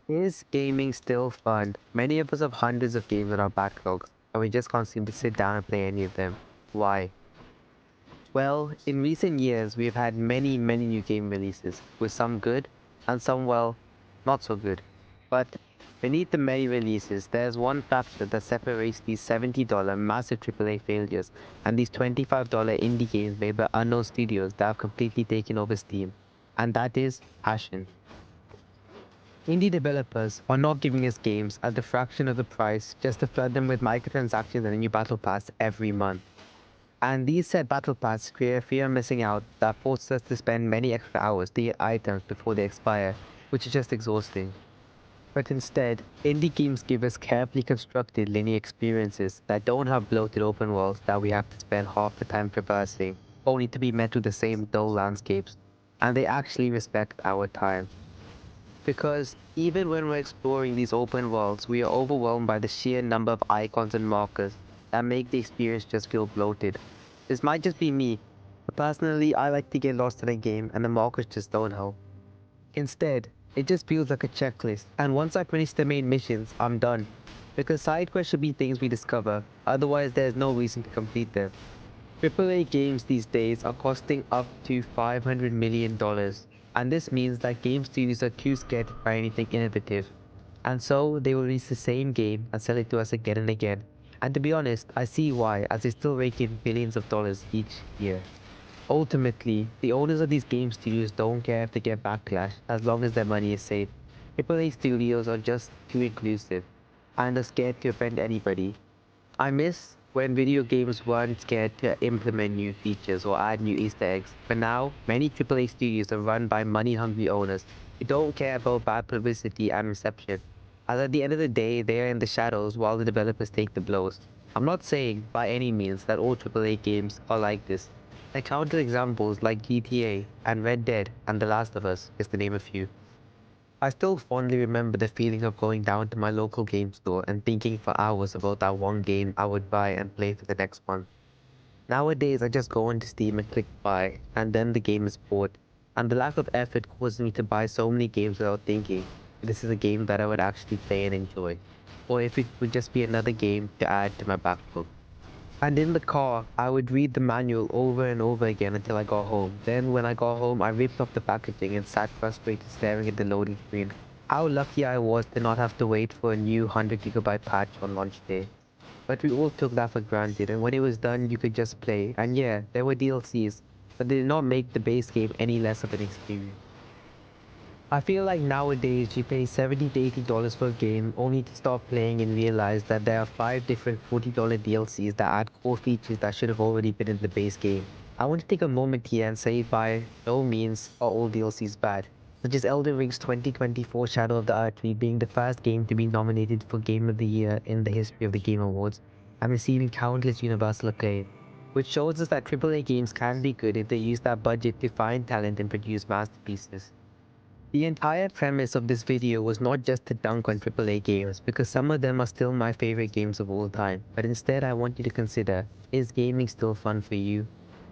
Is gaming still fun? Many of us have hundreds of games in our backlogs, and we just can't seem to sit down and play any of them. Why? Well, in recent years, we've had many new game releases, with some good and some, well, not so good. But beneath the many releases, there's one factor that separates these $70 massive AAA failures and these $25 indie games made by unknown studios that have completely taken over Steam, and that is passion. Indie developers are not giving us games at a fraction of the price just to flood them with microtransactions and a new battle pass every month. And these said battle passes create a fear of missing out that forces us to spend many extra hours to get items before they expire, which is just exhausting. But instead, indie games give us carefully constructed linear experiences that don't have bloated open worlds that we have to spend half the time traversing, only to be met with the same dull landscapes. And they actually respect our time. Because even when we're exploring these open worlds, we are overwhelmed by the sheer number of icons and markers that make the experience just feel bloated. This might just be me, but personally, I like to get lost in a game and the markers just don't help. Instead, it just feels like a checklist, and once I finish the main missions, I'm done. Because side quests should be things we discover, otherwise there's no reason to complete them. AAA games these days are costing up to $500 million, and this means that game studios are too scared to try anything innovative. And so they will release the same game and sell it to us again and again. And to be honest, I see why, as they still rake in billions of dollars each year. Ultimately, the owners of these game studios don't care if they get backlash as long as their money is safe. AAA studios are just too inclusive and are scared to offend anybody. I miss when video games weren't scared to implement new features or add new Easter eggs, but now many AAA studios are run by money-hungry owners who don't care about bad publicity and reception, as at the end of the day they are in the shadows while the developers take the blows. I'm not saying by any means that all AAA games are like this. I counted examples like GTA and Red Dead and The Last of Us, just to name a few. I still fondly remember the feeling of going down to my local game store and thinking for hours about that one game I would buy and play for the next month. Nowadays, I just go into Steam and click buy, and then the game is bought. And the lack of effort causes me to buy so many games without thinking if this is a game that I would actually play and enjoy, or if it would just be another game to add to my backlog. And in the car, I would read the manual over and over again until I got home. Then when I got home, I ripped off the packaging and sat frustrated staring at the loading screen. How lucky I was to not have to wait for a new 100 GB patch on launch day. But we all took that for granted, and when it was done, you could just play. And yeah, there were DLCs, but they did not make the base game any less of an experience. I feel like nowadays you pay $70 to $80 for a game only to start playing and realize that there are 5 different $40 DLCs that add core features that should have already been in the base game. I want to take a moment here and say by no means are all DLCs bad, such as Elden Ring's 2024 Shadow of the Erdtree being the first game to be nominated for Game of the Year in the history of the Game Awards and receiving countless universal acclaim, which shows us that AAA games can be good if they use that budget to find talent and produce masterpieces. The entire premise of this video was not just to dunk on AAA games, because some of them are still my favorite games of all time, but instead I want you to consider, is gaming still fun for you?